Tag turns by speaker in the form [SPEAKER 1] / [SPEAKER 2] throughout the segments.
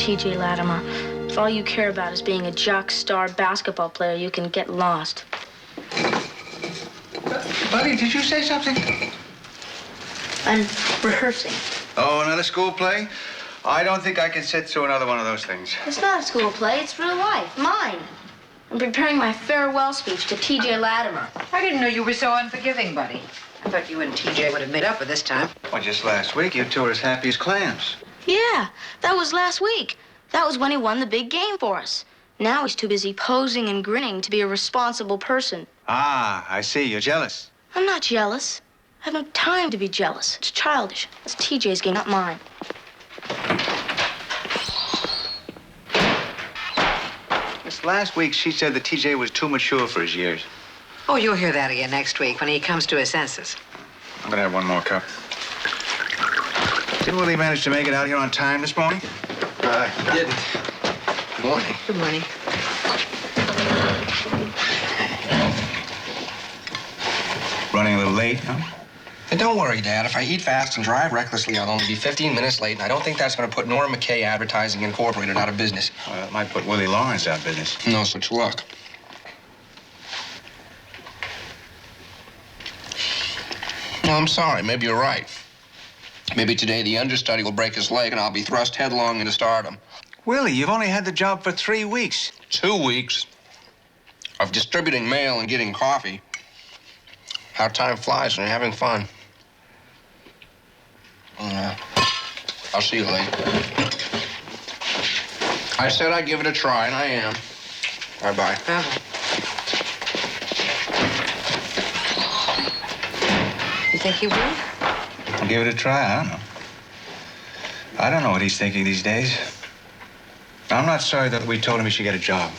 [SPEAKER 1] T.J. Latimer. If all you care about is being a jock star basketball player, you can get lost.
[SPEAKER 2] Buddy, did you say something?
[SPEAKER 1] I'm rehearsing.
[SPEAKER 2] Oh, another school play? I don't think I can sit through another one of those things.
[SPEAKER 1] It's not a school play. It's real life. Mine. I'm preparing my farewell speech to T.J. Latimer.
[SPEAKER 3] I didn't know you were so unforgiving, buddy. I thought you and T.J. would have made up for this time.
[SPEAKER 2] Well, just last week, you two were as happy as clams.
[SPEAKER 1] Yeah, that was last week. That was when he won the big game for us. Now he's too busy posing and grinning to be a responsible person.
[SPEAKER 2] Ah, I see. You're jealous.
[SPEAKER 1] I'm not jealous. I have no time to be jealous. It's childish. It's TJ's game, not mine.
[SPEAKER 2] Just last week, she said that TJ was too mature for his years.
[SPEAKER 3] Oh, you'll hear that again next week when he comes to his senses.
[SPEAKER 2] I'm gonna have one more cup. Did Willie manage to make it out here on time this morning?
[SPEAKER 4] He didn't. Good morning.
[SPEAKER 3] Good morning.
[SPEAKER 2] Running a little late, huh?
[SPEAKER 4] Hey, don't worry, Dad. If I eat fast and drive recklessly, I'll only be 15 minutes late, and I don't think that's going to put Nora McKay Advertising Incorporated out of business.
[SPEAKER 2] Well, it might put Willie Lawrence out of business.
[SPEAKER 4] No such luck. No, I'm sorry. Maybe you're right. Maybe today the understudy will break his leg, and I'll be thrust headlong into stardom.
[SPEAKER 2] Willie, you've only had the job for 3 weeks.
[SPEAKER 4] 2 weeks of distributing mail and getting coffee. How time flies when you're having fun. I'll see you later. I said I'd give it a try, and I am. Bye-bye.
[SPEAKER 3] Bye-bye. You think he will?
[SPEAKER 2] I'll give it a try. I don't know. I don't know what he's thinking these days. I'm not sorry that we told him he should get a job.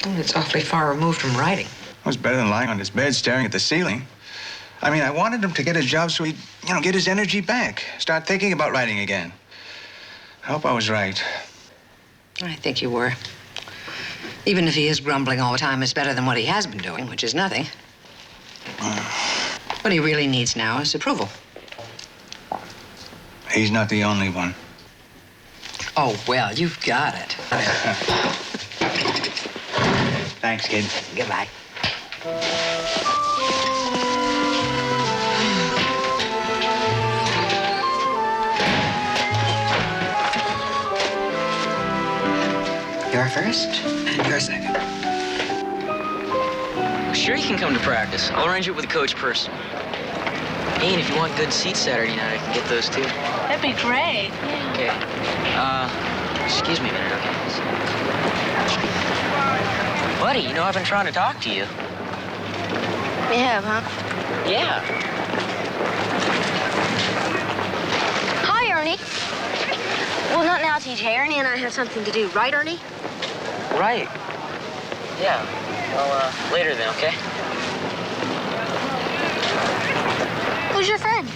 [SPEAKER 3] Oh, it's awfully far removed from writing.
[SPEAKER 2] It was better than lying on his bed staring at the ceiling. I mean, I wanted him to get a job so he'd, get his energy back. Start thinking about writing again. I hope I was right.
[SPEAKER 3] I think you were. Even if he is grumbling all the time, it's better than what he has been doing, which is nothing. What he really needs now is approval.
[SPEAKER 2] He's not the only one.
[SPEAKER 3] Oh, well, you've got it.
[SPEAKER 2] Thanks, kid.
[SPEAKER 3] Goodbye. You're first, and you're second.
[SPEAKER 5] Sure, you can come to practice. I'll arrange it with the coach personally. Hey, and if you want good seats Saturday night, I can get those too.
[SPEAKER 1] That'd be great.
[SPEAKER 5] Okay. Excuse me a minute, okay? Buddy, I've been trying to talk to you.
[SPEAKER 1] You have, huh?
[SPEAKER 5] Yeah.
[SPEAKER 1] Hi, Ernie. Well, not now, TJ. Ernie and I have something to do. Right, Ernie?
[SPEAKER 5] Right. Yeah. Well, later then, okay?
[SPEAKER 1] Who's your friend?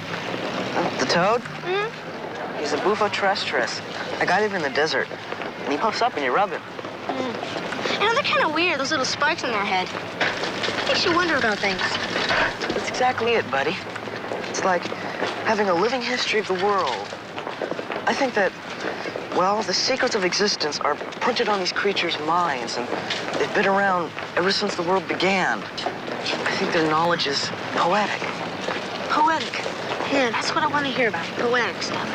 [SPEAKER 6] The toad?
[SPEAKER 1] Mm-hmm.
[SPEAKER 6] He's a bufo terrestris. I got him in the desert. And he puffs up when you rub him.
[SPEAKER 1] They're kind of weird, those little spikes in their head. Makes you wonder about things.
[SPEAKER 6] That's exactly it, buddy. It's like having a living history of the world. I think that, the secrets of existence are printed on these creatures' minds, and they've been around ever since the world began. I think their knowledge is poetic.
[SPEAKER 1] Poetic. Yeah, that's what I want to hear about, poetic stuff.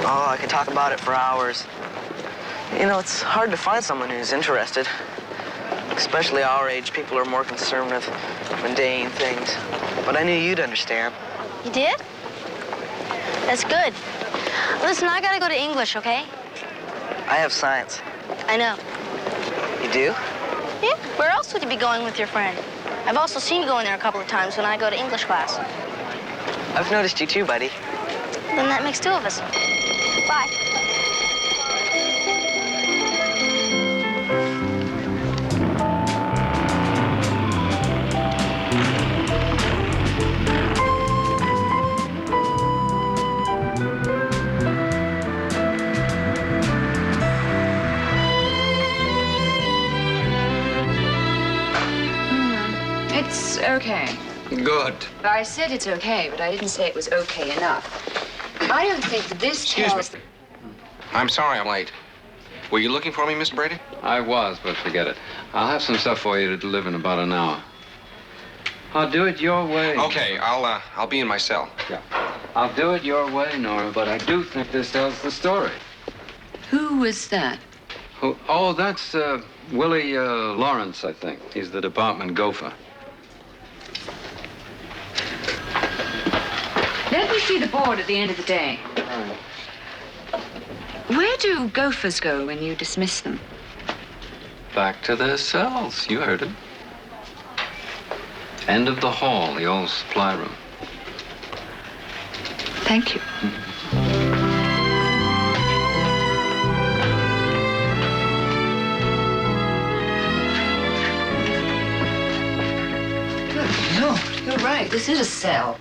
[SPEAKER 6] Oh, I could talk about it for hours. It's hard to find someone who's interested. Especially our age, people are more concerned with mundane things. But I knew you'd understand.
[SPEAKER 1] You did? That's good. Listen, I gotta go to English, okay?
[SPEAKER 6] I have science.
[SPEAKER 1] I know.
[SPEAKER 6] You do?
[SPEAKER 1] Yeah, where else would you be going with your friend? I've also seen you going there a couple of times when I go to English class.
[SPEAKER 6] I've noticed you too, buddy.
[SPEAKER 1] Then that makes 2 of us. Bye.
[SPEAKER 7] It's okay.
[SPEAKER 4] Good.
[SPEAKER 7] I said it's okay, but I didn't say it was okay enough. I don't think this tells...
[SPEAKER 4] I'm sorry I'm late. Were you looking for me, Mr. Brady?
[SPEAKER 8] I was, but forget it. I'll have some stuff for you to deliver in about an hour. I'll do it your way.
[SPEAKER 4] Okay, I'll be in my cell.
[SPEAKER 8] Yeah. I'll do it your way, Nora, but I do think this tells the story.
[SPEAKER 3] Who was that?
[SPEAKER 8] Oh, that's Willie Lawrence, I think. He's the department gopher.
[SPEAKER 7] Let me see the board at the end of the day.
[SPEAKER 8] Right.
[SPEAKER 7] Where do gophers go when you dismiss them?
[SPEAKER 8] Back to their cells. You heard it. End of the hall, the old supply room.
[SPEAKER 7] Thank you.
[SPEAKER 3] Good Lord, you're right. This is a cell.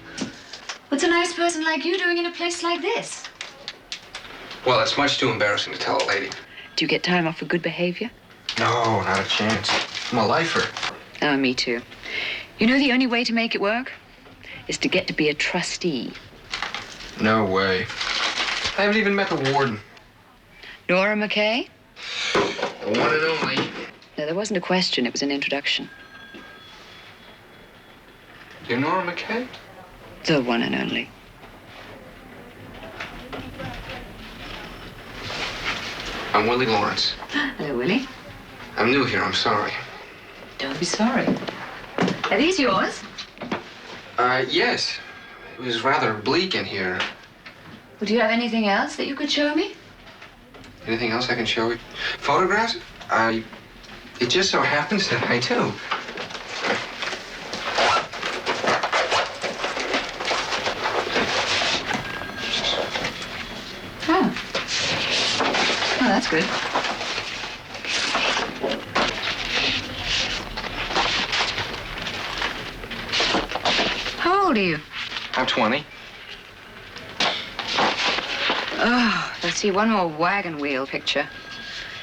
[SPEAKER 7] What's a nice person like you doing in a place like this?
[SPEAKER 4] Well, it's much too embarrassing to tell a lady.
[SPEAKER 7] Do you get time off for good behavior?
[SPEAKER 4] No, not a chance. I'm a lifer.
[SPEAKER 7] Oh, me too. You know the only way to make it work is to get to be a trustee.
[SPEAKER 4] No way. I haven't even met the warden.
[SPEAKER 7] Nora McKay?
[SPEAKER 4] The one and only.
[SPEAKER 7] No, there wasn't a question. It was an introduction.
[SPEAKER 4] You're Nora McKay?
[SPEAKER 7] The one and only.
[SPEAKER 4] I'm Willie Lawrence.
[SPEAKER 7] Hello, Willie.
[SPEAKER 4] I'm new here, I'm sorry.
[SPEAKER 7] Don't be sorry. Are these yours?
[SPEAKER 4] Yes. It was rather bleak in here.
[SPEAKER 7] Well, do you have anything else that you could show me?
[SPEAKER 4] Anything else I can show you? Photographs? It just so happens that I do.
[SPEAKER 7] Oh. Oh, that's good. How old are you?
[SPEAKER 4] I'm 20.
[SPEAKER 7] Oh, let's see, one more wagon wheel picture.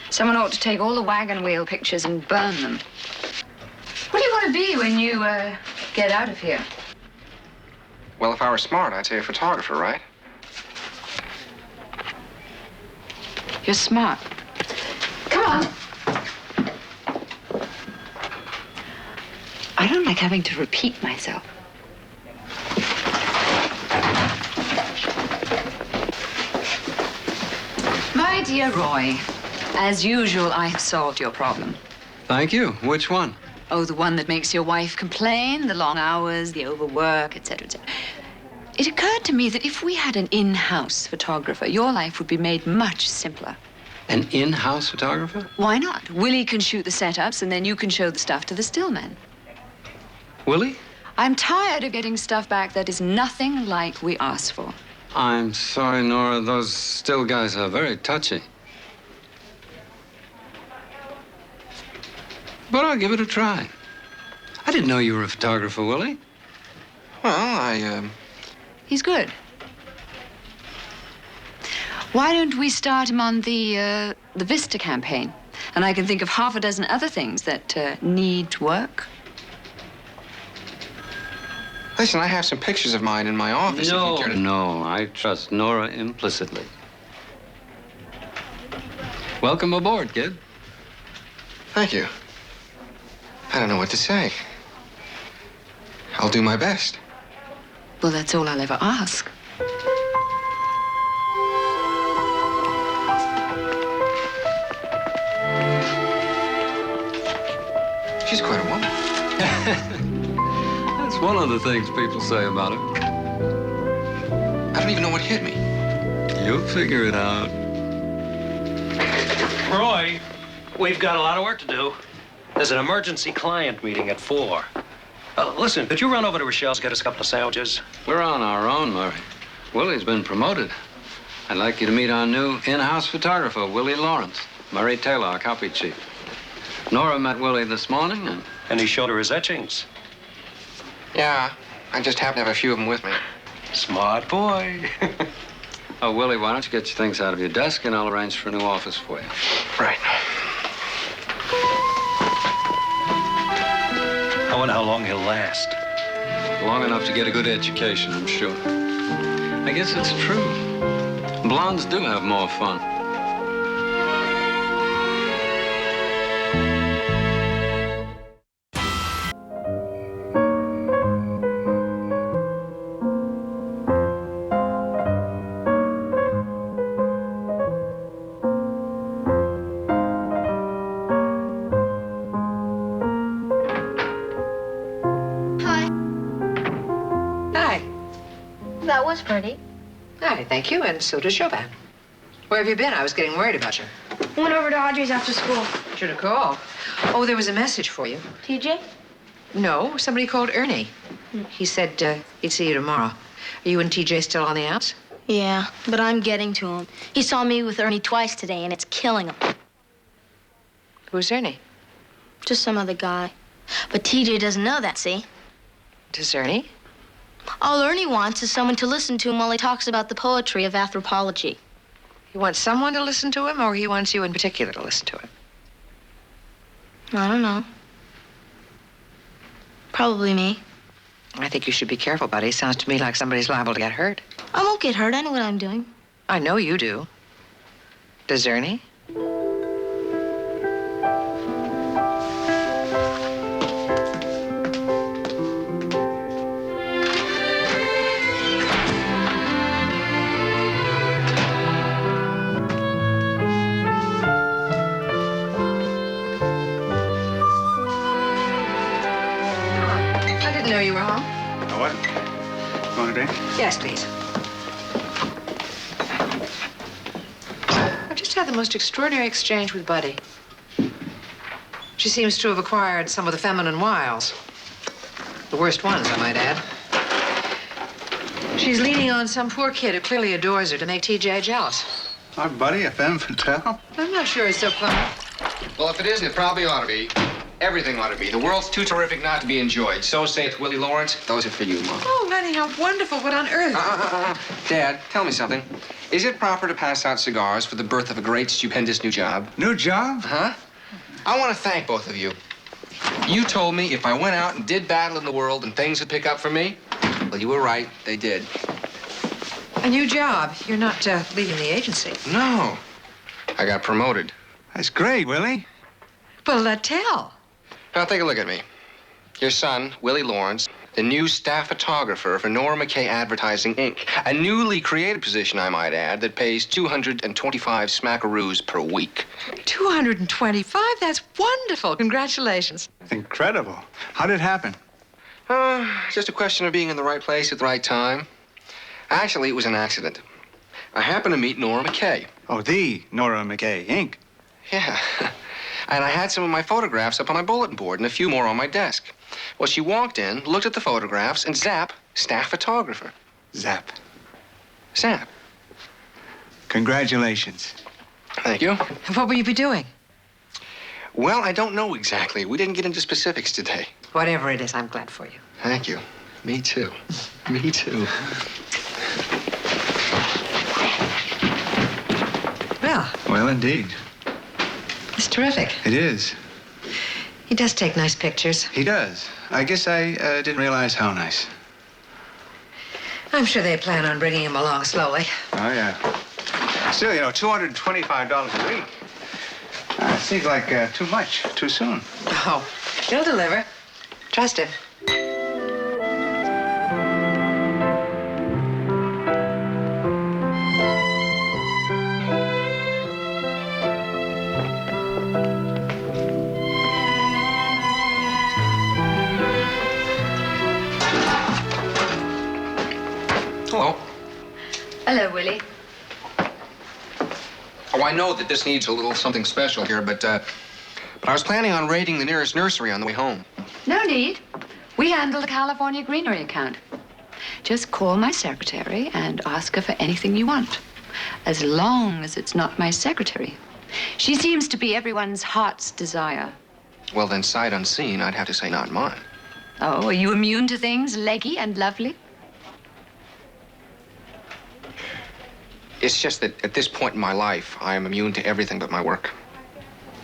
[SPEAKER 7] Someone ought to take all the wagon wheel pictures and burn them. What do you want to be when you, get out of here?
[SPEAKER 4] Well, if I were smart, I'd say a photographer, right?
[SPEAKER 7] You're smart. Come on. I don't like having to repeat myself. My dear Roy, as usual, I have solved your problem.
[SPEAKER 8] Thank you. Which one?
[SPEAKER 7] Oh, the one that makes your wife complain, the long hours, the overwork, etc., etc. It occurred to me that if we had an in-house photographer, your life would be made much simpler.
[SPEAKER 8] An in-house photographer?
[SPEAKER 7] Why not? Willie can shoot the setups, and then you can show the stuff to the stillmen.
[SPEAKER 8] Willie?
[SPEAKER 7] I'm tired of getting stuff back that is nothing like we asked for.
[SPEAKER 8] I'm sorry, Nora. Those still guys are very touchy. But I'll give it a try. I didn't know you were a photographer, Willie.
[SPEAKER 4] Well,
[SPEAKER 7] He's good. Why don't we start him on the Vista campaign? And I can think of half a dozen other things that need work.
[SPEAKER 4] listen, I have some pictures of mine in my office. If you care to...
[SPEAKER 8] No, I trust Nora implicitly. Welcome aboard, kid.
[SPEAKER 4] Thank you. I don't know what to say. I'll do my best.
[SPEAKER 7] Well, that's all I'll ever ask.
[SPEAKER 4] She's quite a woman.
[SPEAKER 8] That's one of the things people say about her.
[SPEAKER 4] I don't even know what hit me.
[SPEAKER 8] You'll figure it out.
[SPEAKER 9] Roy, we've got a lot of work to do. There's an emergency client meeting at 4. Listen, could you run over to Rochelle's, get us a couple of sandwiches?
[SPEAKER 8] We're on our own, Murray. Willie's been promoted. I'd like you to meet our new in-house photographer, Willie Lawrence. Murray Taylor, our copy chief. Nora met Willie this morning,
[SPEAKER 9] And he showed her his etchings.
[SPEAKER 4] Yeah, I just happen to have a few of them with me.
[SPEAKER 9] Smart boy.
[SPEAKER 8] Oh, Willie, why don't you get your things out of your desk and I'll arrange for a new office for you.
[SPEAKER 4] Right.
[SPEAKER 9] I wonder how long he'll last.
[SPEAKER 8] Long enough to get a good education, I'm sure. I guess it's true. Blondes do have more fun.
[SPEAKER 1] was pretty.
[SPEAKER 3] Hi, thank you, and so does Chauvin. Where have you been? I was getting worried about you.
[SPEAKER 1] Went over to Audrey's after school.
[SPEAKER 3] Should have called. Oh, there was a message for you.
[SPEAKER 1] TJ?
[SPEAKER 3] No, somebody called Ernie. He said he'd see you tomorrow. Are you and TJ still on the outs?
[SPEAKER 1] Yeah, but I'm getting to him. He saw me with Ernie twice today, and it's killing him.
[SPEAKER 3] Who's Ernie?
[SPEAKER 1] Just some other guy. But TJ doesn't know that, see?
[SPEAKER 3] Does Ernie?
[SPEAKER 1] All Ernie wants is someone to listen to him while he talks about the poetry of anthropology.
[SPEAKER 3] He wants someone to listen to him, or he wants you in particular to listen to him?
[SPEAKER 1] I don't know. Probably me.
[SPEAKER 3] I think you should be careful, buddy. Sounds to me like somebody's liable to get hurt.
[SPEAKER 1] I won't get hurt. I know what I'm doing.
[SPEAKER 3] I know you do. Does Ernie? I didn't know you were home.
[SPEAKER 2] Oh, what? You want a drink?
[SPEAKER 3] Yes, please. I've just had the most extraordinary exchange with Buddy. She seems to have acquired some of the feminine wiles. The worst ones, I might add. She's leaning on some poor kid who clearly adores her to make TJ jealous.
[SPEAKER 2] Our buddy, a femme fatale?
[SPEAKER 3] I'm not sure it's so funny.
[SPEAKER 4] Well, if it isn't, it probably ought to be. Everything ought to be. The world's too terrific not to be enjoyed. So saith Willie Lawrence. Those are for you, Mom.
[SPEAKER 3] Oh, honey, how wonderful. What on earth?
[SPEAKER 4] Dad, tell me something. Is it proper to pass out cigars for the birth of a great, stupendous new job?
[SPEAKER 2] New job?
[SPEAKER 4] Huh? I want to thank both of you. You told me if I went out and did battle in the world and things would pick up for me. Well, you were right. They did.
[SPEAKER 3] A new job. You're not leaving the agency.
[SPEAKER 4] No. I got promoted.
[SPEAKER 2] That's great, Willie.
[SPEAKER 3] Well, tell.
[SPEAKER 4] Now, take a look at me. Your son, Willie Lawrence, the new staff photographer for Nora McKay Advertising, Inc. A newly created position, I might add, that pays 225 smackaroos per week.
[SPEAKER 3] 225? That's wonderful. Congratulations.
[SPEAKER 2] Incredible. How did it happen?
[SPEAKER 4] Just a question of being in the right place at the right time. Actually, it was an accident. I happened to meet Nora McKay.
[SPEAKER 2] Oh, the Nora McKay, Inc.
[SPEAKER 4] Yeah. And I had some of my photographs up on my bulletin board and a few more on my desk. Well, she walked in, looked at the photographs, and zap, staff photographer.
[SPEAKER 2] Zap.
[SPEAKER 4] Zap.
[SPEAKER 2] Congratulations.
[SPEAKER 4] Thank you.
[SPEAKER 3] And what will you be doing?
[SPEAKER 4] Well, I don't know exactly. We didn't get into specifics today.
[SPEAKER 3] Whatever it is, I'm glad for you.
[SPEAKER 4] Thank you. Me too. Me too.
[SPEAKER 2] Well, indeed.
[SPEAKER 3] It's terrific.
[SPEAKER 2] It is.
[SPEAKER 3] He does take nice pictures.
[SPEAKER 2] He does. I guess I didn't realize how nice.
[SPEAKER 3] I'm sure they plan on bringing him along slowly.
[SPEAKER 2] Oh, yeah. Still, you know, $225 a week. It seems like too much, too soon.
[SPEAKER 3] Oh, he'll deliver. Trust him.
[SPEAKER 4] Hello.
[SPEAKER 7] Hello, Willie.
[SPEAKER 4] Oh, I know that this needs a little something special here, but I was planning on raiding the nearest nursery on the way home.
[SPEAKER 7] No need. We handle the California Greenery account. Just call my secretary and ask her for anything you want. As long as it's not my secretary. She seems to be everyone's heart's desire.
[SPEAKER 4] Well, then, sight unseen, I'd have to say not mine.
[SPEAKER 7] Oh, are you immune to things leggy and lovely?
[SPEAKER 4] It's just that at this point in my life, I am immune to everything but my work.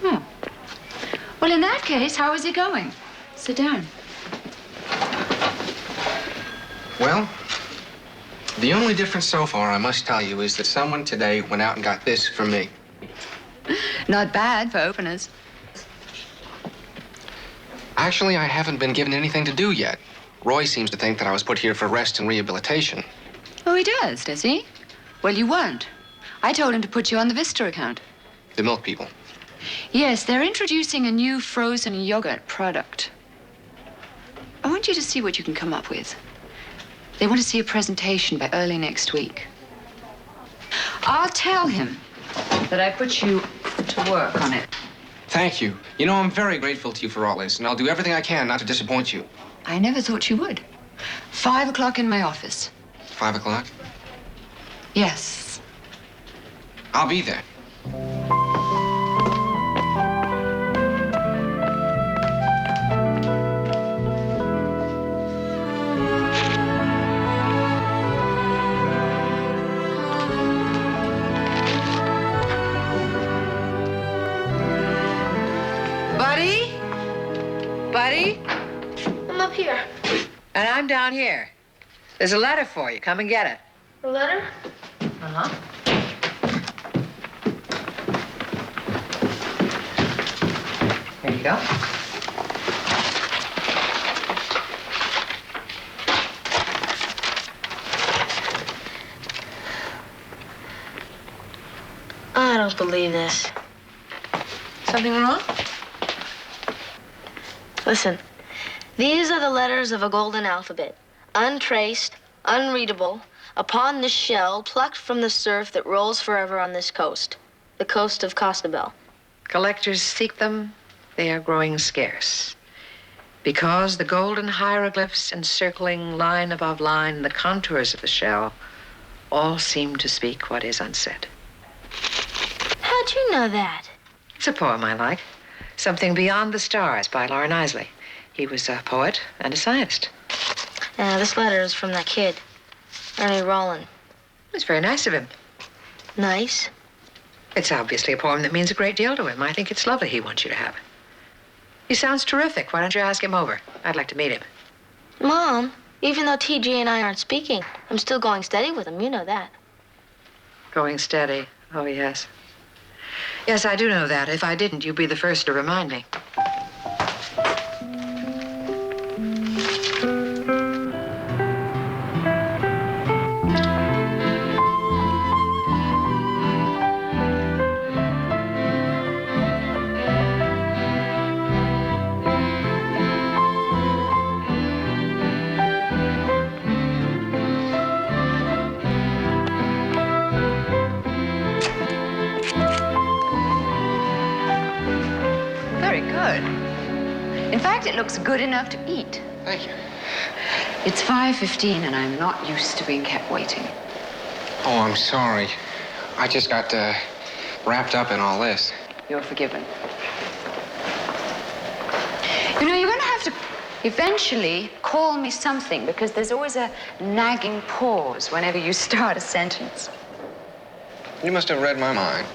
[SPEAKER 7] Hmm. Well, in that case, how is it going? Sit down.
[SPEAKER 4] Well, the only difference so far, I must tell you, is that someone today went out and got this for me.
[SPEAKER 7] Not bad for openers.
[SPEAKER 4] Actually, I haven't been given anything to do yet. Roy seems to think that I was put here for rest and rehabilitation.
[SPEAKER 7] Oh, he does he? Well, you weren't. I told him to put you on the Vista account.
[SPEAKER 4] The milk people.
[SPEAKER 7] Yes, they're introducing a new frozen yogurt product. I want you to see what you can come up with. They want to see a presentation by early next week. I'll tell him that I put you to work on it.
[SPEAKER 4] Thank you. You know, I'm very grateful to you for all this, and I'll do everything I can not to disappoint you.
[SPEAKER 7] I never thought you would. 5 o'clock in my office.
[SPEAKER 4] 5 o'clock?
[SPEAKER 7] Yes.
[SPEAKER 4] I'll be there.
[SPEAKER 3] Buddy? Buddy?
[SPEAKER 1] I'm up here.
[SPEAKER 3] And I'm down here. There's a letter for you. Come and get it.
[SPEAKER 1] A letter?
[SPEAKER 3] Uh-huh. Here you go.
[SPEAKER 1] I don't believe this.
[SPEAKER 3] Something wrong?
[SPEAKER 1] Listen, these are the letters of a golden alphabet, untraced, unreadable, upon this shell plucked from the surf that rolls forever on this coast, the coast of Costabel.
[SPEAKER 3] Collectors seek them. They are growing scarce. Because the golden hieroglyphs encircling line above line the contours of the shell all seem to speak what is unsaid.
[SPEAKER 1] How'd you know that?
[SPEAKER 3] It's a poem I like. Something Beyond the Stars by Lauren Isley. He was a poet and a scientist.
[SPEAKER 1] This letter is from that kid, Ernie Rollin.
[SPEAKER 3] It's very nice of him.
[SPEAKER 1] Nice.
[SPEAKER 3] It's obviously a poem that means a great deal to him. I think it's lovely he wants you to have it. He sounds terrific. Why don't you ask him over? I'd like to meet him.
[SPEAKER 1] Mom, even though TG and I aren't speaking, I'm still going steady with him. You know that.
[SPEAKER 3] Going steady. Oh, yes. Yes, I do know that. If I didn't, you'd be the first to remind me.
[SPEAKER 7] In fact, it looks good enough to eat.
[SPEAKER 4] Thank you.
[SPEAKER 7] It's 5:15 and I'm not used to being kept waiting.
[SPEAKER 4] Oh, I'm sorry. I just got wrapped up in all this.
[SPEAKER 7] You're forgiven. You know, you're going to have to eventually call me something because there's always a nagging pause whenever you start a sentence.
[SPEAKER 4] You must have read my mind.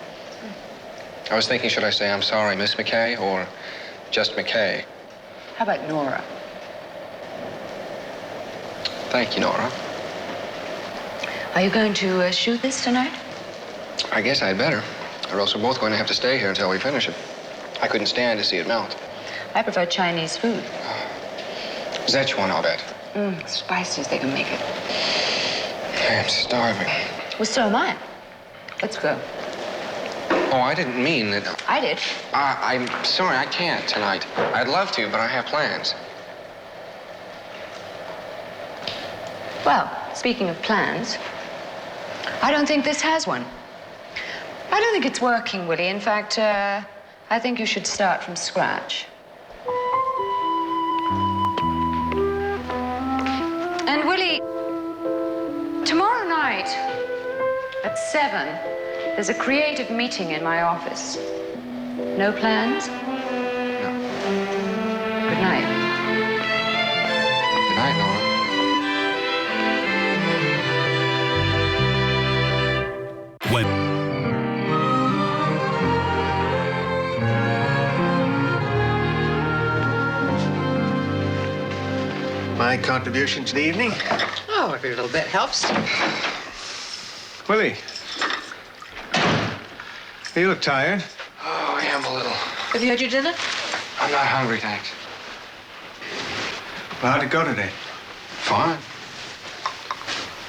[SPEAKER 4] I was thinking, should I say, I'm sorry, Miss McKay, or just McKay?
[SPEAKER 7] How about Nora?
[SPEAKER 4] Thank you, Nora.
[SPEAKER 7] Are you going to shoot this tonight?
[SPEAKER 4] I guess I'd better, or else we're both going to have to stay here until we finish it. I couldn't stand to see it melt.
[SPEAKER 7] I prefer Chinese food.
[SPEAKER 4] Szechuan, I'll bet.
[SPEAKER 7] Spicy as they can make it.
[SPEAKER 4] I'm starving.
[SPEAKER 7] Well, so am I. Let's go.
[SPEAKER 4] Oh, I didn't mean that.
[SPEAKER 7] I did.
[SPEAKER 4] I'm sorry, I can't tonight. I'd love to, but I have plans.
[SPEAKER 7] Well, speaking of plans, I don't think this has one. I don't think it's working, Willie. In fact, I think you should start from scratch. And Willie, tomorrow night at 7, there's a creative meeting in my office. No plans?
[SPEAKER 4] No.
[SPEAKER 7] Good night.
[SPEAKER 4] Good night, Nora.
[SPEAKER 2] My contribution to the evening?
[SPEAKER 3] Oh, every little bit helps.
[SPEAKER 2] Willie. You look tired.
[SPEAKER 4] Oh, I am a little.
[SPEAKER 3] Have you had your dinner?
[SPEAKER 4] I'm not hungry, thanks.
[SPEAKER 2] Well, how'd it go today?
[SPEAKER 4] Fine.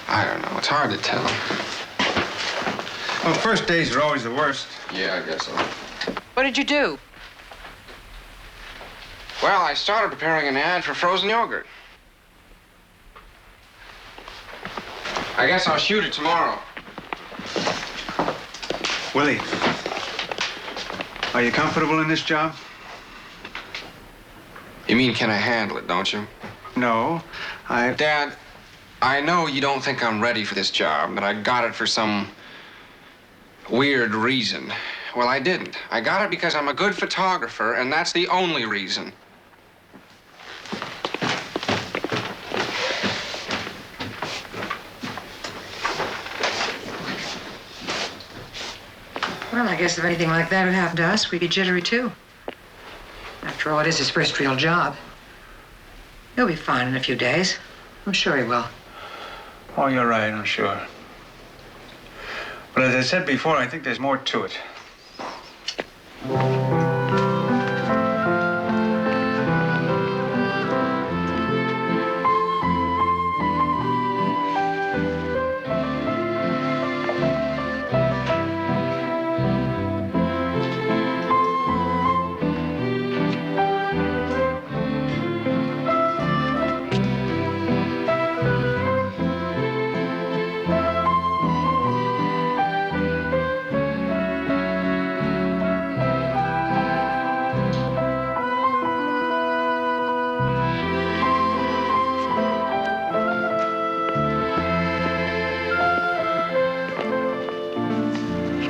[SPEAKER 4] I don't know. It's hard to tell.
[SPEAKER 2] Well, first days are always the worst.
[SPEAKER 4] Yeah, I guess so.
[SPEAKER 3] What did you do?
[SPEAKER 4] Well, I started preparing an ad for frozen yogurt. I guess I'll shoot it tomorrow.
[SPEAKER 2] Willie, are you comfortable in this job?
[SPEAKER 4] You mean, can I handle it, don't you?
[SPEAKER 2] No,
[SPEAKER 4] Dad, I know you don't think I'm ready for this job, but I got it for some weird reason. Well, I didn't. I got it because I'm a good photographer, and that's the only reason.
[SPEAKER 3] Well, I guess if anything like that had happened to us, we'd be jittery too. After all, it is his first real job. He'll be fine in a few days. I'm sure he will.
[SPEAKER 2] Oh, you're right, I'm sure. But as I said before, I think there's more to it.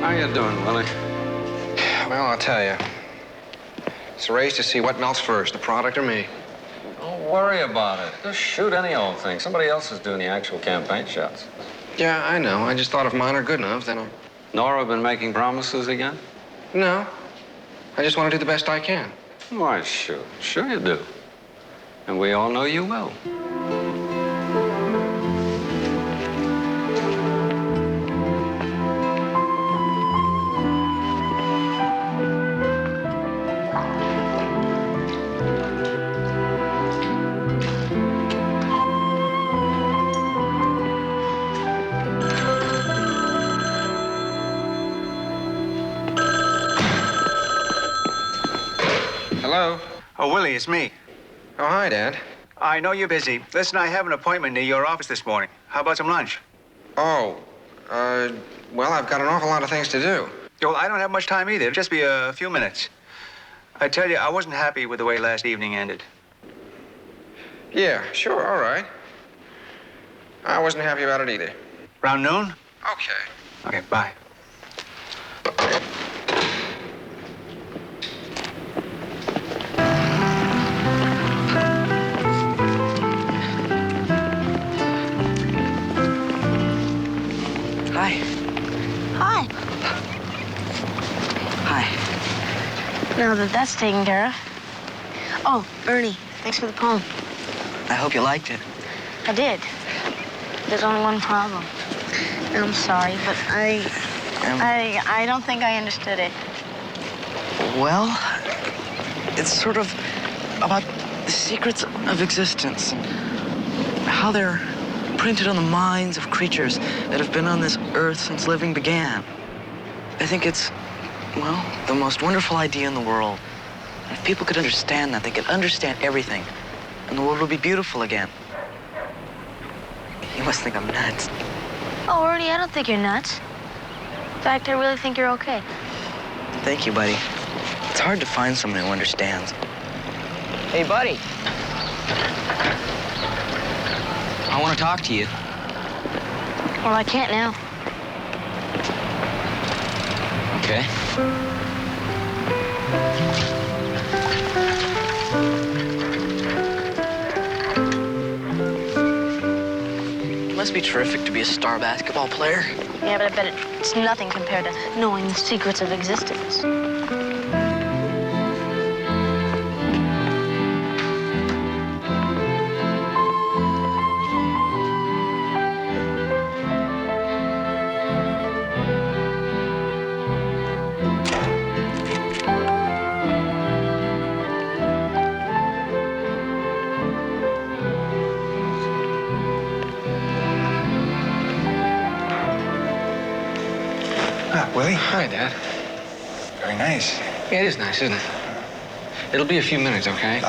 [SPEAKER 8] How you doing, Willie?
[SPEAKER 4] Well, I'll tell you. It's a race to see what melts first, the product or me.
[SPEAKER 8] Don't worry about it. Just shoot any old thing. Somebody else is doing the actual campaign shots.
[SPEAKER 4] Yeah, I know. I just thought if mine are good enough, then I'll...
[SPEAKER 8] Nora been making promises again?
[SPEAKER 4] No. I just want to do the best I can.
[SPEAKER 8] Why, sure. Sure you do. And we all know you will.
[SPEAKER 4] Hello?
[SPEAKER 2] Oh, Willie, it's me.
[SPEAKER 4] Oh, hi, Dad.
[SPEAKER 2] I know you're busy. Listen, I have an appointment near your office this morning. How about some lunch?
[SPEAKER 4] Oh, well, I've got an awful lot of things to do.
[SPEAKER 2] Well, I don't have much time either. It'll just be a few minutes. I tell you, I wasn't happy with the way last evening ended.
[SPEAKER 4] Yeah, sure, all right. I wasn't happy about it either.
[SPEAKER 2] Around noon?
[SPEAKER 4] Okay.
[SPEAKER 2] Okay, bye.
[SPEAKER 6] Hi.
[SPEAKER 1] Hi.
[SPEAKER 6] Hi.
[SPEAKER 1] Now that that's taken care of. Oh, Ernie, thanks for the poem.
[SPEAKER 6] I hope you liked it.
[SPEAKER 1] I did. There's only one problem. And I'm sorry, but I don't think I understood it.
[SPEAKER 6] Well, it's sort of about the secrets of existence and how they're printed on the minds of creatures that have been on this earth since living began. I think it's, well, the most wonderful idea in the world. If people could understand that, they could understand everything, and the world would be beautiful again. You must think I'm nuts.
[SPEAKER 1] Oh, Ernie, I don't think you're nuts. In fact, I really think you're okay.
[SPEAKER 6] Thank you, buddy. It's hard to find someone who understands.
[SPEAKER 5] Hey, buddy. I want to talk to you.
[SPEAKER 1] Well, I can't now.
[SPEAKER 5] Okay.
[SPEAKER 6] It must be terrific to be a star basketball player.
[SPEAKER 1] Yeah, but I bet it's nothing compared to knowing the secrets of existence.
[SPEAKER 2] Ah, Willie.
[SPEAKER 4] Hi, Dad.
[SPEAKER 2] Very nice.
[SPEAKER 4] Yeah, it is nice, isn't it? It'll be a few minutes, okay?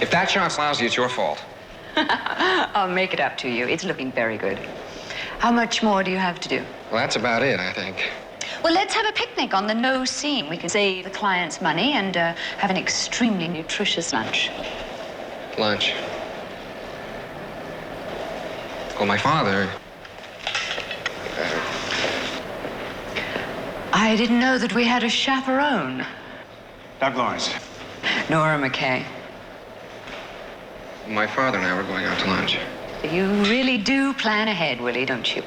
[SPEAKER 4] If that shot's lousy, it's your fault.
[SPEAKER 7] I'll make it up to you. It's looking very good. How much more do you have to do?
[SPEAKER 4] Well, that's about it, I think.
[SPEAKER 7] Well, let's have a picnic on the nose scene. We can save the clients money and have an extremely nutritious lunch.
[SPEAKER 4] Lunch. Well, my father...
[SPEAKER 7] I didn't know that we had a chaperone.
[SPEAKER 2] Doc Lawrence.
[SPEAKER 7] Nora McKay.
[SPEAKER 4] My father and I were going out to lunch.
[SPEAKER 7] You really do plan ahead, Willie, don't you?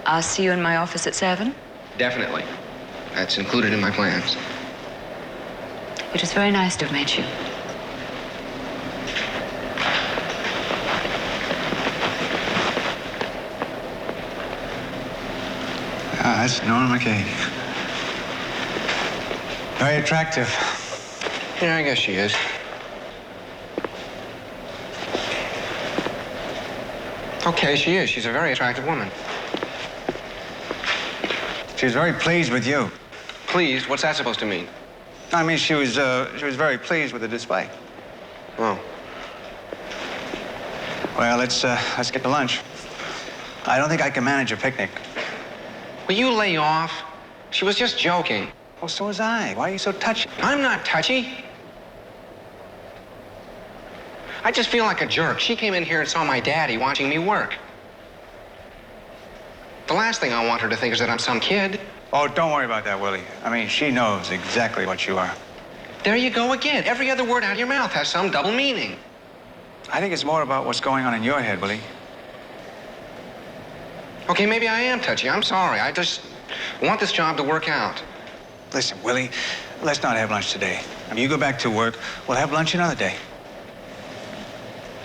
[SPEAKER 7] I'll see you in my office at 7.
[SPEAKER 4] Definitely. That's included in my plans.
[SPEAKER 7] It was very nice to have met you.
[SPEAKER 2] Ah, that's Nora McKay. Very attractive.
[SPEAKER 4] Yeah, I guess she is. Okay, she is. She's a very attractive woman.
[SPEAKER 2] She was very pleased with you.
[SPEAKER 4] Pleased? What's that supposed to mean?
[SPEAKER 2] I mean, she was very pleased with the display.
[SPEAKER 4] Oh.
[SPEAKER 2] Well, let's get to lunch. I don't think I can manage a picnic.
[SPEAKER 4] Will you lay off? She was just joking.
[SPEAKER 2] Well, so was I. Why are you so touchy?
[SPEAKER 4] I'm not touchy. I just feel like a jerk. She came in here and saw my daddy watching me work. The last thing I want her to think is that I'm some kid.
[SPEAKER 2] Oh, don't worry about that, Willie. I mean, she knows exactly what you are.
[SPEAKER 4] There you go again. Every other word out of your mouth has some double meaning.
[SPEAKER 2] I think it's more about what's going on in your head, Willie.
[SPEAKER 4] Okay, maybe I am touchy. I'm sorry. I just want this job to work out.
[SPEAKER 2] Listen, Willie, let's not have lunch today. I mean, you go back to work. We'll have lunch another day.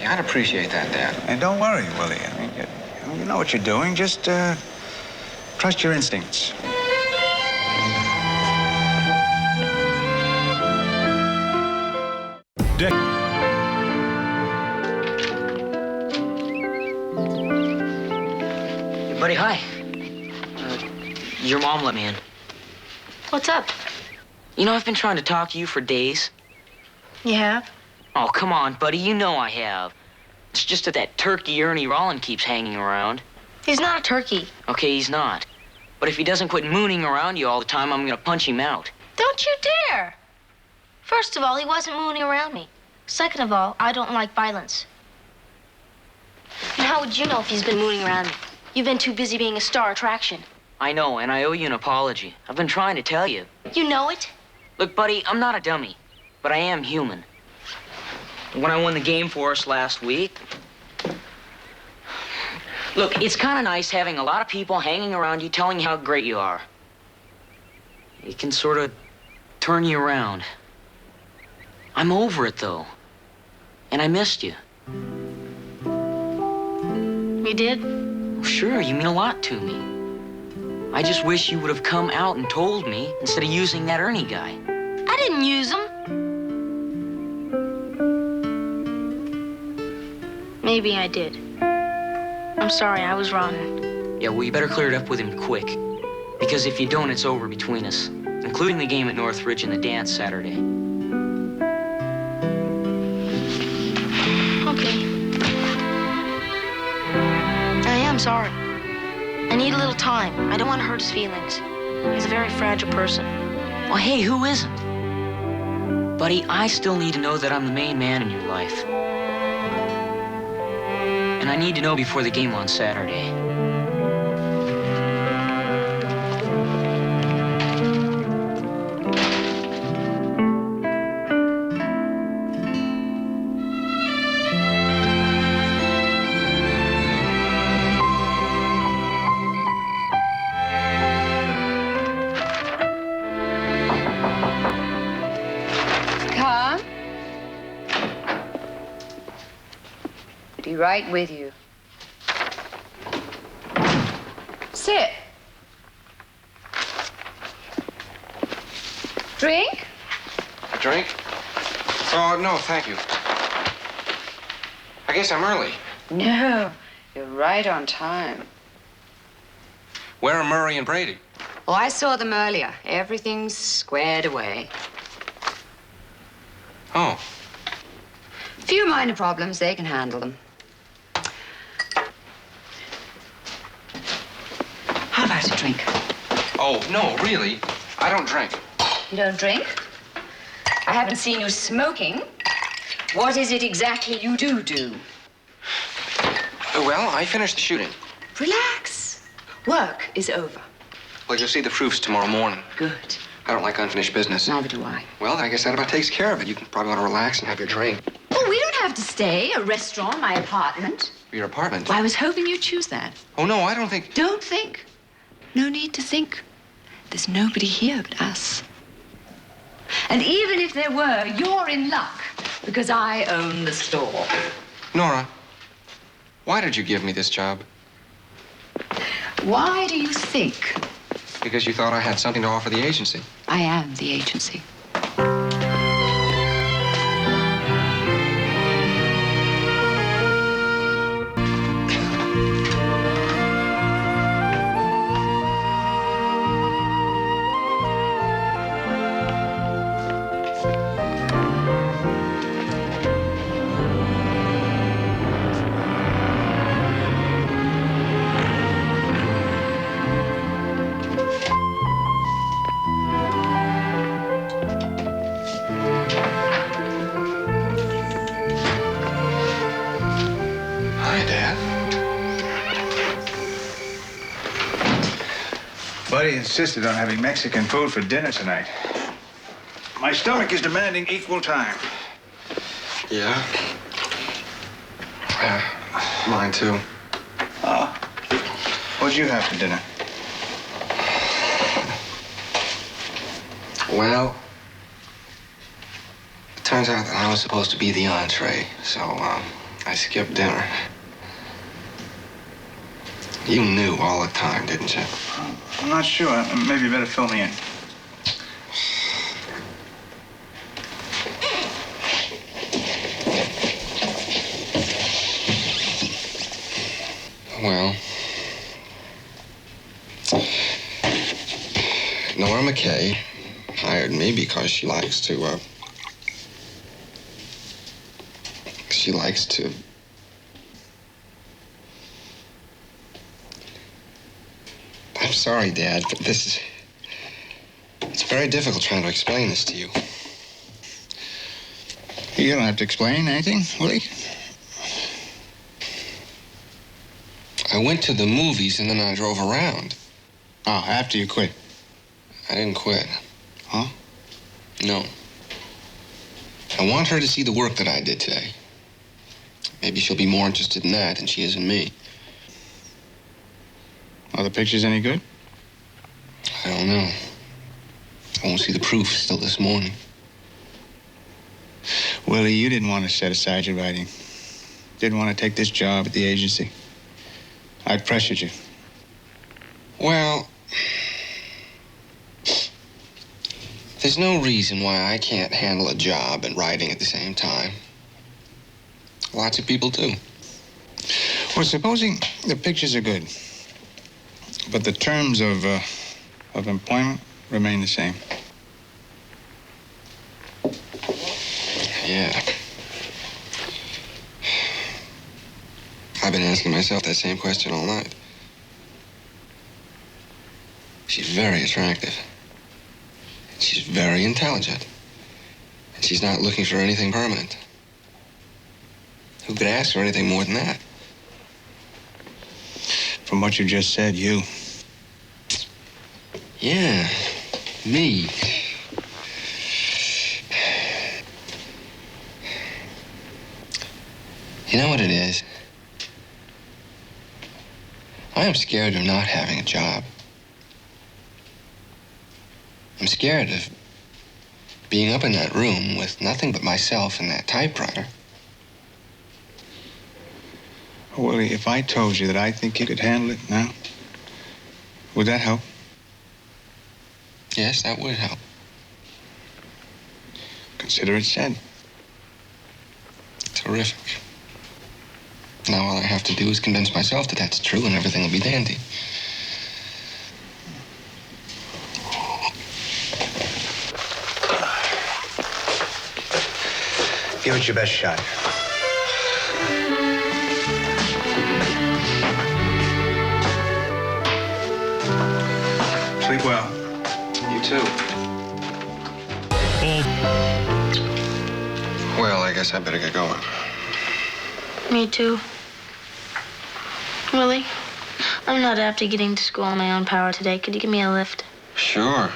[SPEAKER 4] Yeah, I'd appreciate that, Dad.
[SPEAKER 2] And don't worry, Willie. I mean, you know what you're doing. Just trust your instincts.
[SPEAKER 10] Dick.
[SPEAKER 5] Hey, buddy, hi. Your mom let me in.
[SPEAKER 1] What's up?
[SPEAKER 5] You know, I've been trying to talk to you for days.
[SPEAKER 1] You have?
[SPEAKER 5] Oh, come on, buddy. You know I have. It's just that turkey Ernie Rollin keeps hanging around.
[SPEAKER 1] He's not a turkey.
[SPEAKER 5] Okay, he's not. But if he doesn't quit mooning around you all the time, I'm gonna punch him out.
[SPEAKER 1] Don't you dare! First of all, he wasn't mooning around me. Second of all, I don't like violence. And how would you know if he's been mooning around me? You've been too busy being a star attraction.
[SPEAKER 5] I know, and I owe you an apology. I've been trying to tell you.
[SPEAKER 1] You know it?
[SPEAKER 5] Look, buddy, I'm not a dummy, but I am human. When I won the game for us last week... Look, it's kind of nice having a lot of people hanging around you telling you how great you are. It can sort of turn you around. I'm over it, though. And I missed you.
[SPEAKER 1] You did?
[SPEAKER 5] Well, sure, you mean a lot to me. I just wish you would have come out and told me instead of using that Ernie guy.
[SPEAKER 1] I didn't use him. Maybe I did. I'm sorry, I was wrong.
[SPEAKER 5] Yeah, well, you better clear it up with him quick. Because if you don't, it's over between us. Including the game at Northridge and the dance Saturday.
[SPEAKER 1] Okay. I am sorry. I need a little time. I don't want to hurt his feelings. He's a very fragile person.
[SPEAKER 5] Well, hey, who isn't? Buddy, I still need to know that I'm the main man in your life. And I need to know before the game on Saturday.
[SPEAKER 7] Come. Be right with you. Sit. Drink?
[SPEAKER 4] A drink? Oh, no, thank you. I guess I'm early.
[SPEAKER 7] No, you're right on time.
[SPEAKER 4] Where are Murray and Brady?
[SPEAKER 7] Oh, I saw them earlier. Everything's squared away.
[SPEAKER 4] Oh.
[SPEAKER 7] Few minor problems, they can handle them. How about a drink?
[SPEAKER 4] Oh, no, really. I don't drink.
[SPEAKER 7] You don't drink? I haven't seen you smoking. What is it exactly you do?
[SPEAKER 4] Well, I finished the shooting.
[SPEAKER 7] Relax. Work is over.
[SPEAKER 4] Well, you'll see the proofs tomorrow morning.
[SPEAKER 7] Good.
[SPEAKER 4] I don't like unfinished business.
[SPEAKER 7] Neither do I.
[SPEAKER 4] Well, I guess that about takes care of it. You can probably want to relax and have your drink.
[SPEAKER 7] Oh, we don't have to stay. A restaurant, my apartment.
[SPEAKER 4] Your apartment?
[SPEAKER 7] Well, I was hoping you'd choose that.
[SPEAKER 4] Oh, no, I don't think...
[SPEAKER 7] Don't think. No need to think. There's nobody here but us. And even if there were, you're in luck because I own the store.
[SPEAKER 4] Nora, why did you give me this job?
[SPEAKER 7] Why do you think?
[SPEAKER 4] Because you thought I had something to offer the agency.
[SPEAKER 7] I am the agency.
[SPEAKER 2] Buddy insisted on having Mexican food for dinner tonight. My stomach is demanding equal time.
[SPEAKER 4] Yeah? Mine too.
[SPEAKER 2] What'd you have for dinner?
[SPEAKER 4] Well, it turns out that I was supposed to be the entree, so I skipped dinner. You knew all the time, didn't you?
[SPEAKER 2] I'm not sure. Maybe you better fill me in.
[SPEAKER 4] Well, Nora McKay hired me because she likes to I'm sorry, Dad, but it's very difficult trying to explain this to you.
[SPEAKER 2] You don't have to explain anything, Willie.
[SPEAKER 4] I went to the movies and then I drove around.
[SPEAKER 2] Oh, after you quit.
[SPEAKER 4] I didn't quit.
[SPEAKER 2] Huh?
[SPEAKER 4] No. I want her to see the work that I did today. Maybe she'll be more interested in that than she is in me.
[SPEAKER 2] Are the pictures any good?
[SPEAKER 4] I don't know. I won't see the proof till this morning.
[SPEAKER 2] Willie, you didn't want to set aside your writing. Didn't want to take this job at the agency. I pressured you.
[SPEAKER 4] Well, there's no reason why I can't handle a job and writing at the same time. Lots of people do.
[SPEAKER 2] Well, supposing the pictures are good, but the terms of employment remain the same.
[SPEAKER 4] Yeah. I've been asking myself that same question all night. She's very attractive. She's very intelligent. And she's not looking for anything permanent. Who could ask for anything more than that?
[SPEAKER 2] From what you just said, you.
[SPEAKER 4] Yeah, me. You know what it is? I am scared of not having a job. I'm scared of being up in that room with nothing but myself and that typewriter.
[SPEAKER 2] Willie, if I told you that I think you could handle it now, would that help?
[SPEAKER 4] Yes, that would help.
[SPEAKER 2] Consider it said.
[SPEAKER 4] Terrific. Now all I have to do is convince myself that that's true and everything will be dandy.
[SPEAKER 2] Give it your best shot. Sleep well.
[SPEAKER 4] You too. Well, I guess I better get going.
[SPEAKER 1] Me too. Willie, I'm not after getting to school on my own power today. Could you give me a lift?
[SPEAKER 4] Sure.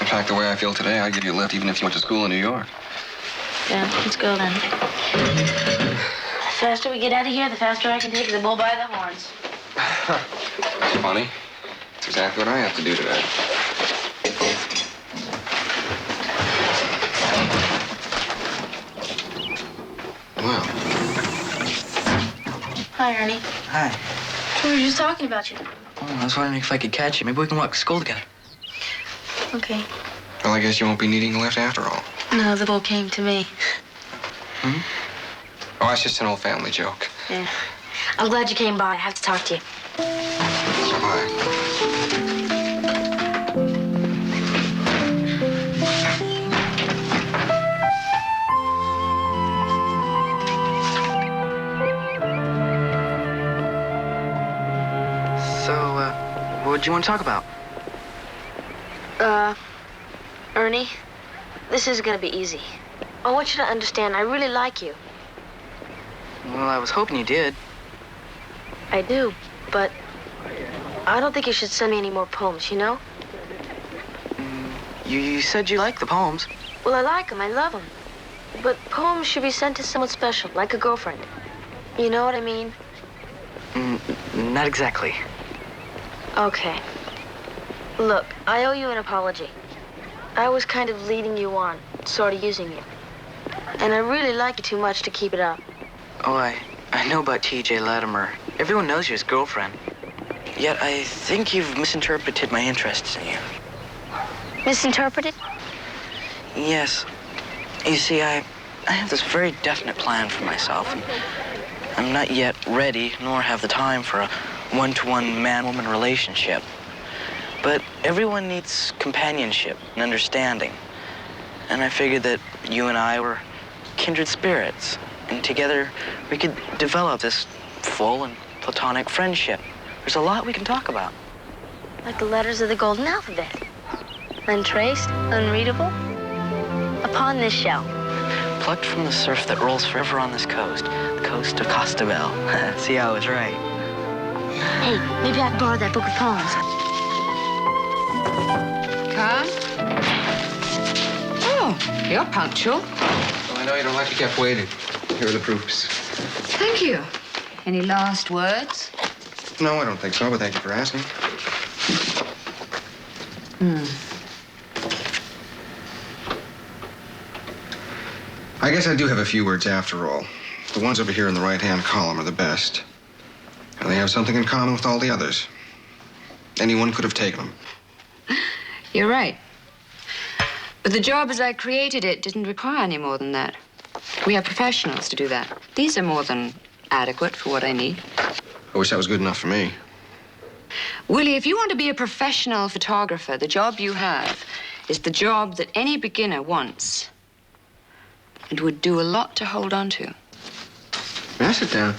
[SPEAKER 4] In fact, the way I feel today, I'd give you a lift even if you went to school in New York.
[SPEAKER 1] Yeah, let's go then. The faster we get out of here, the faster I can take the bull by the horns.
[SPEAKER 4] It's funny. It's exactly what I have to do today. Well.
[SPEAKER 1] Hi, Ernie.
[SPEAKER 10] Hi.
[SPEAKER 1] We were just talking about you.
[SPEAKER 10] Oh, I was wondering if I could catch you. Maybe we can walk to school together.
[SPEAKER 1] Okay.
[SPEAKER 4] Well, I guess you won't be needing a lift after all.
[SPEAKER 1] No, the bull came to me.
[SPEAKER 4] Hmm? Oh, that's just an old family joke.
[SPEAKER 1] Yeah. I'm glad you came by. I have to talk to you.
[SPEAKER 4] So am I.
[SPEAKER 10] What do you want to talk about?
[SPEAKER 1] Ernie, this is gonna be easy. I want you to understand, I really like you.
[SPEAKER 10] Well, I was hoping you did.
[SPEAKER 1] I do, but I don't think you should send me any more poems, you know?
[SPEAKER 10] You said you liked the poems.
[SPEAKER 1] Well, I like them, I love them. But poems should be sent to someone special, like a girlfriend. You know what I mean?
[SPEAKER 10] Not exactly.
[SPEAKER 1] Okay. Look, I owe you an apology. I was kind of leading you on, sort of using you. And I really like you too much to keep it up.
[SPEAKER 10] Oh, I know about T.J. Latimer. Everyone knows you're his girlfriend. Yet I think you've misinterpreted my interests in you.
[SPEAKER 1] Misinterpreted?
[SPEAKER 10] Yes. You see, I have this very definite plan for myself. And I'm not yet ready, nor have the time for a one-to-one man-woman relationship. But everyone needs companionship and understanding. And I figured that you and I were kindred spirits. And together we could develop this full and platonic friendship. There's a lot we can talk about.
[SPEAKER 1] Like the letters of the golden alphabet. Untraced, unreadable. Upon this shell.
[SPEAKER 10] Plucked from the surf that rolls forever on this coast. The coast of Costabel. See, I was right.
[SPEAKER 1] Hey, maybe I can borrow that book of poems.
[SPEAKER 7] Come. Oh, you're punctual.
[SPEAKER 4] Well, I know you don't like to keep waiting. Here are the proofs.
[SPEAKER 7] Thank you. Any last words?
[SPEAKER 4] No, I don't think so, but thank you for asking. I guess I do have a few words after all. The ones over here in the right-hand column are the best. And they have something in common with all the others. Anyone could have taken them.
[SPEAKER 7] You're right. But the job as I created it didn't require any more than that. We have professionals to do that. These are more than adequate for what I need.
[SPEAKER 4] I wish that was good enough for me.
[SPEAKER 7] Willie, if you want to be a professional photographer, the job you have is the job that any beginner wants and would do a lot to hold on to.
[SPEAKER 4] May I sit down?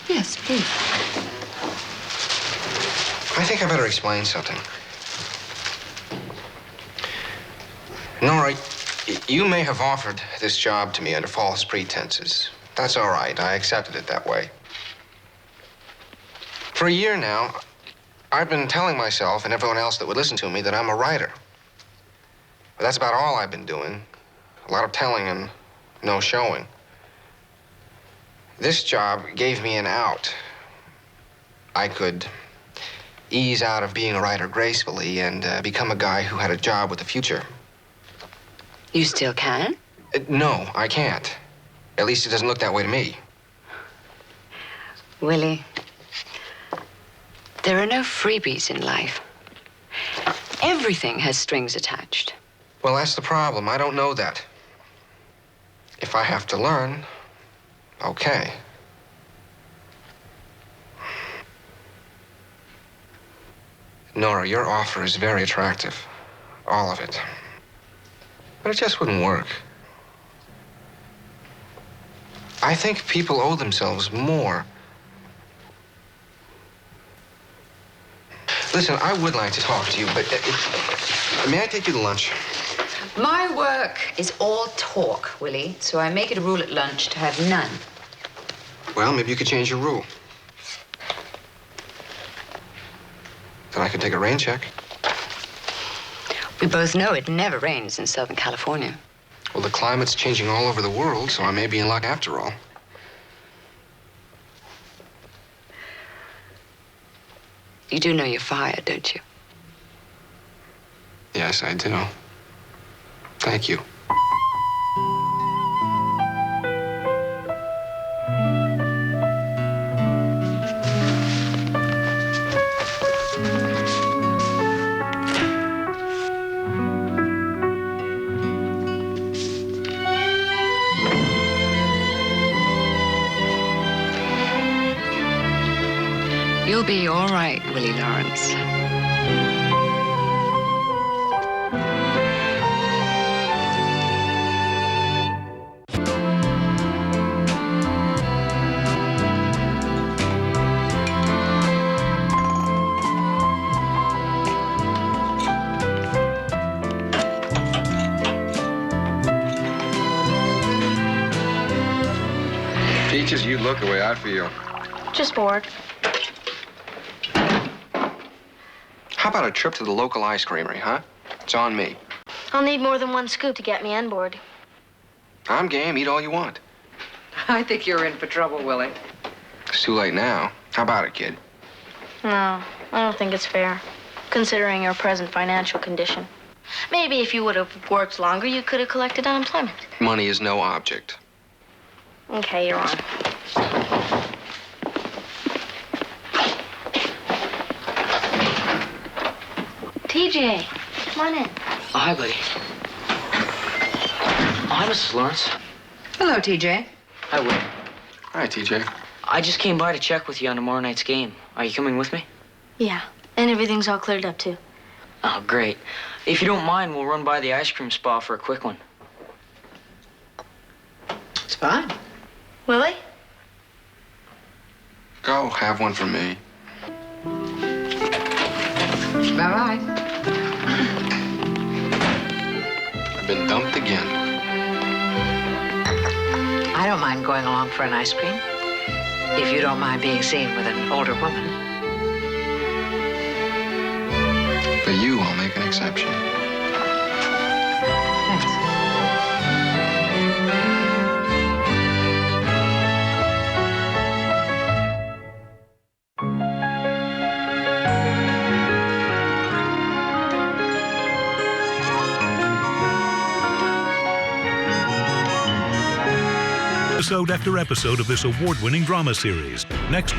[SPEAKER 7] Yes, please.
[SPEAKER 4] I think I better explain something. Nora, you may have offered this job to me under false pretenses. That's all right. I accepted it that way. For a year now, I've been telling myself and everyone else that would listen to me that I'm a writer. But that's about all I've been doing. A lot of telling and no showing. This job gave me an out. I could ease out of being a writer gracefully and become a guy who had a job with a future.
[SPEAKER 7] You still can?
[SPEAKER 4] No, I can't. At least it doesn't look that way to me.
[SPEAKER 7] Willie, there are no freebies in life. Everything has strings attached.
[SPEAKER 4] Well, that's the problem. I don't know that. If I have to learn, okay. Nora, your offer is very attractive. All of it. But it just wouldn't work. I think people owe themselves more. Listen, I would like to talk to you, but may I take you to lunch?
[SPEAKER 7] My work is all talk, Willie, so I make it a rule at lunch to have none.
[SPEAKER 4] Well, maybe you could change your rule. Then I could take a rain check.
[SPEAKER 7] We both know it never rains in Southern California.
[SPEAKER 4] Well, the climate's changing all over the world, so I may be in luck after all.
[SPEAKER 7] You do know you're fired, don't you?
[SPEAKER 4] Yes, I do. Thank you.
[SPEAKER 7] You'll be all right, Willie Lawrence.
[SPEAKER 4] Peaches, you look the way I feel.
[SPEAKER 1] Just bored.
[SPEAKER 4] How about a trip to the local ice creamery, huh? It's on me.
[SPEAKER 1] I'll need more than one scoop to get me on board.
[SPEAKER 4] I'm game. Eat all you want.
[SPEAKER 3] I think you're in for trouble, Willie.
[SPEAKER 4] It's too late now. How about it, kid?
[SPEAKER 1] No, I don't think it's fair, considering your present financial condition. Maybe if you would have worked longer, you could have collected unemployment.
[SPEAKER 4] Money is no object.
[SPEAKER 1] Okay, you're on. TJ, come on in.
[SPEAKER 5] Oh, hi, buddy. Oh, hi, Mrs. Lawrence.
[SPEAKER 7] Hello, TJ.
[SPEAKER 5] Hi, Will.
[SPEAKER 4] Hi, TJ.
[SPEAKER 5] I just came by to check with you on tomorrow night's game. Are you coming with me?
[SPEAKER 1] Yeah, and everything's all cleared up, too.
[SPEAKER 5] Oh, great. If you don't mind, we'll run by the ice cream spa for a quick one.
[SPEAKER 3] It's fine.
[SPEAKER 1] Willie?
[SPEAKER 4] Go, have one for me.
[SPEAKER 3] Bye-bye.
[SPEAKER 4] I've been dumped again.
[SPEAKER 3] I don't mind going along for an ice cream, if you don't mind being seen with an older woman.
[SPEAKER 4] For you, I'll make an exception.
[SPEAKER 3] Thanks.
[SPEAKER 11] Episode after episode of this award-winning drama series. Next